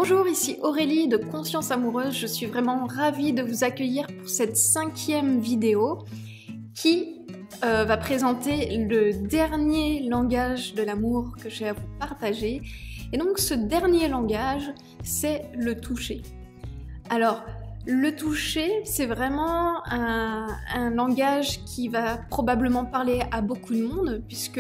Bonjour, ici Aurélie de Conscience Amoureuse. Je suis vraiment ravie de vous accueillir pour cette 5e vidéo qui va présenter le dernier langage de l'amour que j'ai à vous partager. Et donc ce dernier langage, c'est le toucher. Alors, le toucher, c'est vraiment un langage qui va probablement parler à beaucoup de monde, puisque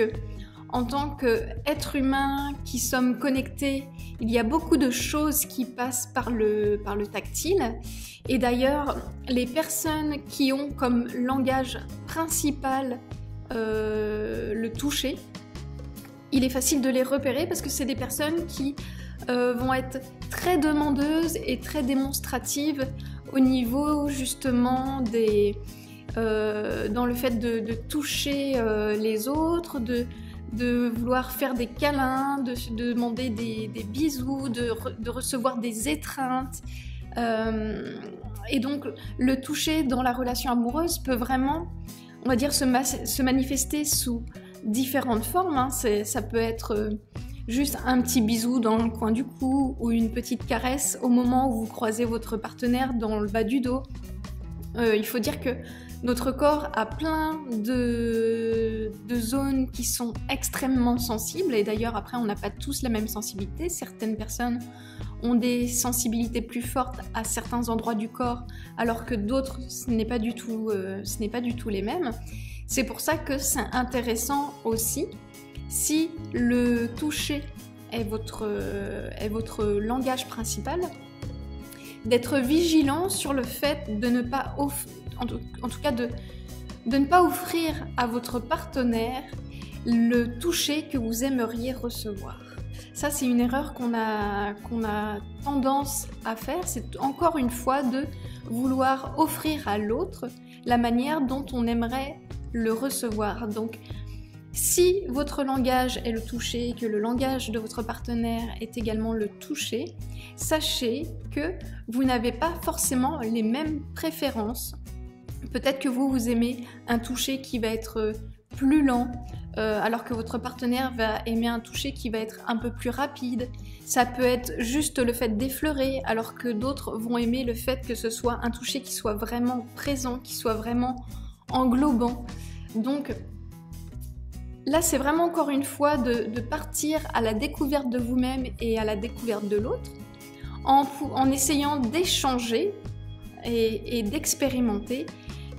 en tant qu'être humain qui sommes connectés, il y a beaucoup de choses qui passent par le tactile. Et d'ailleurs, les personnes qui ont comme langage principal le toucher, il est facile de les repérer parce que c'est des personnes qui vont être très demandeuses et très démonstratives au niveau justement dans le fait de toucher les autres, de vouloir faire des câlins, de demander des bisous, de recevoir des étreintes. Et donc, le toucher dans la relation amoureuse peut vraiment, on va dire, se manifester sous différentes formes. Hein. Ça peut être juste un petit bisou dans le coin du cou ou une petite caresse au moment où vous croisez votre partenaire dans le bas du dos. Il faut dire que notre corps a plein de zones qui sont extrêmement sensibles, et d'ailleurs après on n'a pas tous la même sensibilité. Certaines personnes ont des sensibilités plus fortes à certains endroits du corps, alors que d'autres ce n'est pas du tout les mêmes. C'est pour ça que c'est intéressant aussi, si le toucher est votre langage principal, d'être vigilant sur le fait de ne pas en tout cas de ne pas offrir à votre partenaire le toucher que vous aimeriez recevoir. Ça, c'est une erreur qu'on a tendance à faire, c'est encore une fois de vouloir offrir à l'autre la manière dont on aimerait le recevoir. Donc, si votre langage est le toucher et que le langage de votre partenaire est également le toucher, sachez que vous n'avez pas forcément les mêmes préférences. Peut-être que vous aimez un toucher qui va être plus lent, alors que votre partenaire va aimer un toucher qui va être un peu plus rapide. Ça peut être juste le fait d'effleurer, alors que d'autres vont aimer le fait que ce soit un toucher qui soit vraiment présent, qui soit vraiment englobant. Donc là, c'est vraiment encore une fois de partir à la découverte de vous-même et à la découverte de l'autre, en essayant d'échanger et d'expérimenter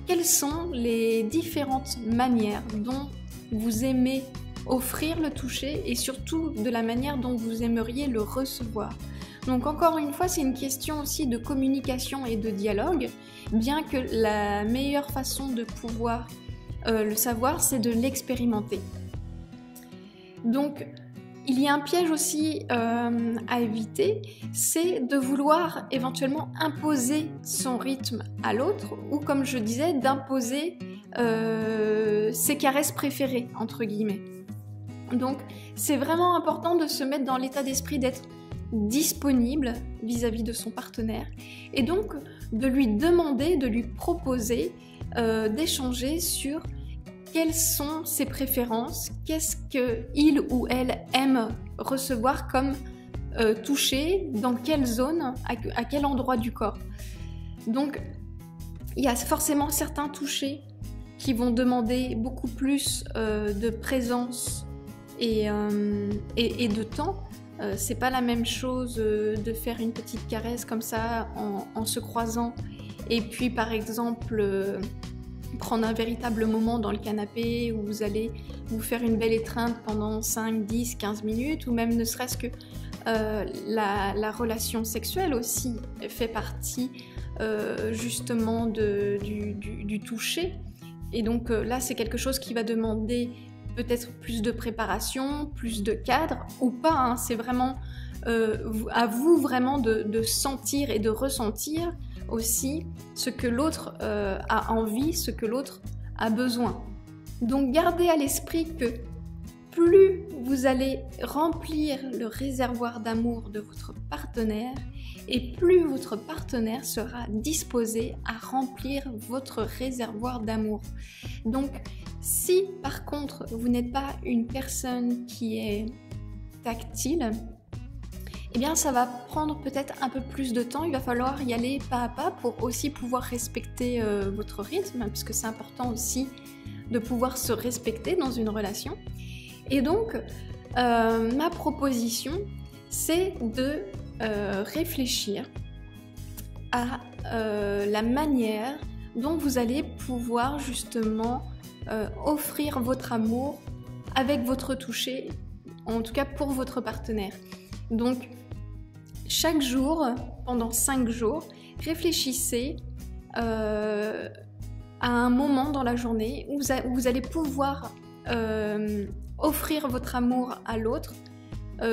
quelles sont les différentes manières dont vous aimez offrir le toucher et surtout de la manière dont vous aimeriez le recevoir. Donc encore une fois, c'est une question aussi de communication et de dialogue, bien que la meilleure façon de pouvoir le savoir, c'est de l'expérimenter. Donc, il y a un piège aussi à éviter, c'est de vouloir éventuellement imposer son rythme à l'autre, ou comme je disais, d'imposer ses caresses préférées, entre guillemets. Donc, c'est vraiment important de se mettre dans l'état d'esprit d'être disponible vis-à-vis de son partenaire, et donc de lui demander, de lui proposer d'échanger sur quelles sont ses préférences, qu'est-ce qu'il ou elle aime recevoir comme toucher, dans quelle zone, à quel endroit du corps. Donc, il y a forcément certains touchers qui vont demander beaucoup plus de présence et de temps. C'est pas la même chose de faire une petite caresse comme ça en se croisant et puis par exemple prendre un véritable moment dans le canapé où vous allez vous faire une belle étreinte pendant 5, 10, 15 minutes, ou même ne serait-ce que la relation sexuelle aussi fait partie justement du toucher. Et donc là, c'est quelque chose qui va demander peut-être plus de préparation, plus de cadre, ou pas, hein. C'est vraiment à vous vraiment de sentir et de ressentir aussi ce que l'autre a envie, ce que l'autre a besoin. Donc gardez à l'esprit que plus vous allez remplir le réservoir d'amour de votre partenaire, et plus votre partenaire sera disposé à remplir votre réservoir d'amour. Donc si par contre vous n'êtes pas une personne qui est tactile, eh bien ça va prendre peut-être un peu plus de temps, il va falloir y aller pas à pas pour aussi pouvoir respecter votre rythme, parce que c'est important aussi de pouvoir se respecter dans une relation. Et donc, ma proposition, c'est de réfléchir à la manière dont vous allez pouvoir justement offrir votre amour avec votre toucher, en tout cas pour votre partenaire. Donc, chaque jour, pendant 5 jours, réfléchissez à un moment dans la journée où vous allez pouvoir offrir votre amour à l'autre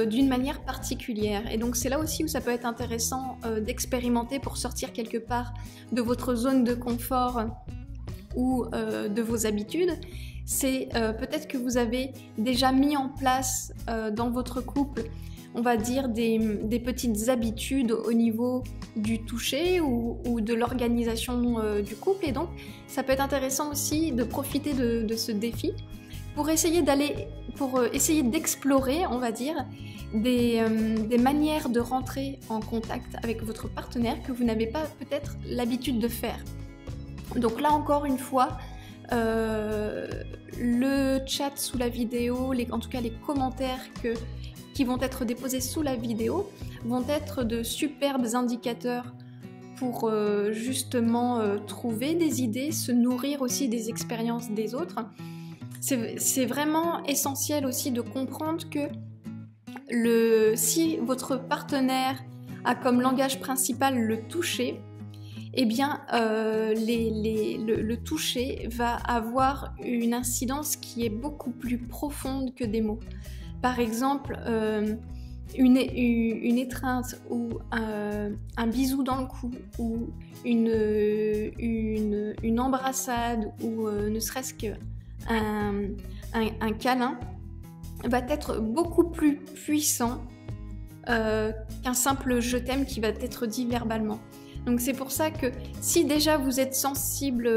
d'une manière particulière. Et donc c'est là aussi où ça peut être intéressant d'expérimenter pour sortir quelque part de votre zone de confort ou de vos habitudes. C'est peut-être que vous avez déjà mis en place dans votre couple, on va dire, des petites habitudes au niveau du toucher ou de l'organisation du couple. Et donc ça peut être intéressant aussi de profiter de ce défi pour essayer d'explorer, on va dire, des manières de rentrer en contact avec votre partenaire que vous n'avez pas peut-être l'habitude de faire. Donc là encore une fois, le chat sous la vidéo, en tout cas les commentaires qui vont être déposés sous la vidéo vont être de superbes indicateurs pour justement trouver des idées, se nourrir aussi des expériences des autres. C'est vraiment essentiel aussi de comprendre que si votre partenaire a comme langage principal le toucher, eh bien le toucher va avoir une incidence qui est beaucoup plus profonde que des mots. Par exemple, une étreinte ou un bisou dans le cou ou une embrassade ou ne serait-ce qu'un câlin va être beaucoup plus puissant qu'un simple je t'aime qui va être dit verbalement. Donc c'est pour ça que si déjà vous êtes sensible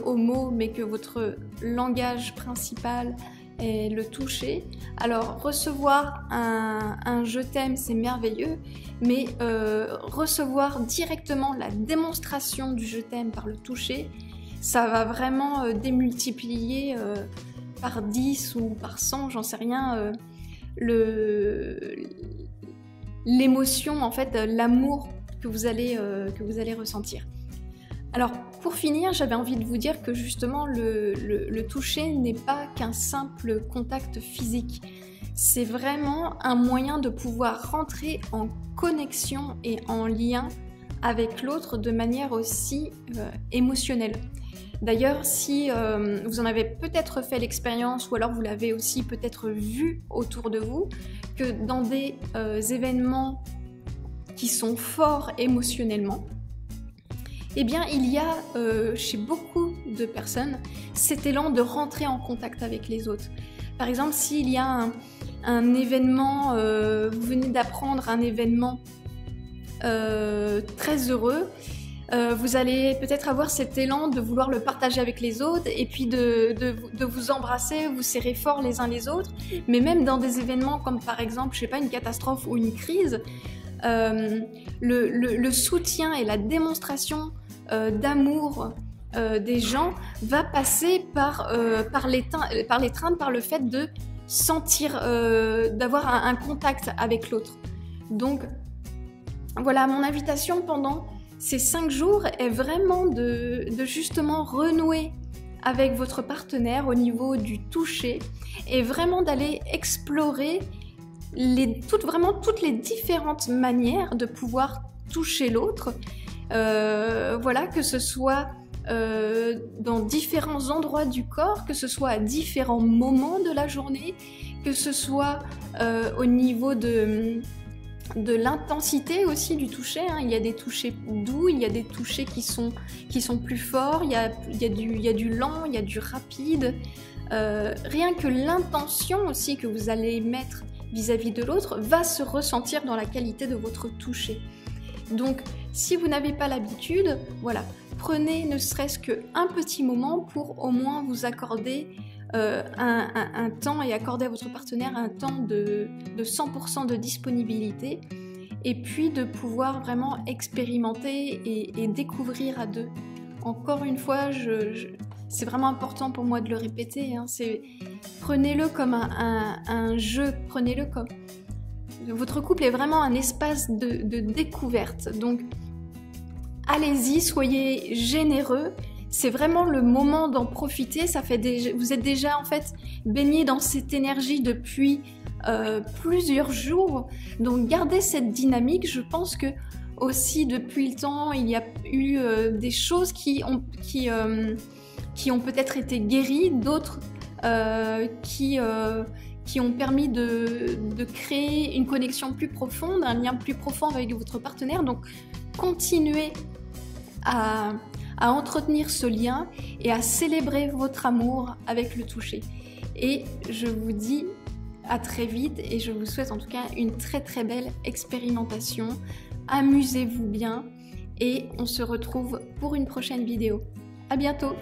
aux mots mais que votre langage principal est le toucher, alors recevoir un je t'aime c'est merveilleux, mais recevoir directement la démonstration du je t'aime par le toucher, ça va vraiment démultiplier par 10 ou par 100, j'en sais rien, l'émotion, en fait, l'amour que vous allez ressentir. Alors, pour finir, j'avais envie de vous dire que justement, le toucher n'est pas qu'un simple contact physique. C'est vraiment un moyen de pouvoir rentrer en connexion et en lien avec l'autre de manière aussi émotionnelle. D'ailleurs, si vous en avez peut-être fait l'expérience ou alors vous l'avez aussi peut-être vu autour de vous, que dans des événements qui sont forts émotionnellement, eh bien il y a chez beaucoup de personnes cet élan de rentrer en contact avec les autres. Par exemple, s'il y a un événement, vous venez d'apprendre un événement très heureux, vous allez peut-être avoir cet élan de vouloir le partager avec les autres et puis de vous embrasser, vous serrer fort les uns les autres. Mais même dans des événements comme par exemple, je sais pas, une catastrophe ou une crise, le soutien et la démonstration d'amour des gens va passer par l'étreinte, par le fait de sentir, d'avoir un contact avec l'autre. Donc voilà, mon invitation pendant ces 5 jours est vraiment de justement renouer avec votre partenaire au niveau du toucher et vraiment d'aller explorer toutes les différentes manières de pouvoir toucher l'autre. Voilà, que ce soit dans différents endroits du corps, que ce soit à différents moments de la journée, que ce soit au niveau de l'intensité aussi du toucher, hein. Il y a des touchers doux, il y a des touchers qui sont plus forts, il y a du lent, il y a du rapide. Rien que l'intention aussi que vous allez mettre vis-à-vis de l'autre va se ressentir dans la qualité de votre toucher. Donc, si vous n'avez pas l'habitude, voilà, prenez ne serait-ce qu'un petit moment pour au moins vous accorder un temps et accorder à votre partenaire un temps de 100% de disponibilité, et puis de pouvoir vraiment expérimenter et découvrir à deux. Encore une fois, c'est vraiment important pour moi de le répéter, hein, prenez-le comme un jeu, prenez-le comme... Votre couple est vraiment un espace de découverte, donc allez-y, soyez généreux, c'est vraiment le moment d'en profiter, vous êtes déjà en fait baigné dans cette énergie depuis plusieurs jours, donc gardez cette dynamique. Je pense que aussi depuis le temps, il y a eu des choses qui ont peut-être été guéries, d'autres qui ont permis de créer une connexion plus profonde, un lien plus profond avec votre partenaire. Donc continuez à entretenir ce lien et à célébrer votre amour avec le toucher. Et je vous dis à très vite, et je vous souhaite en tout cas une très très belle expérimentation. Amusez-vous bien et on se retrouve pour une prochaine vidéo. À bientôt!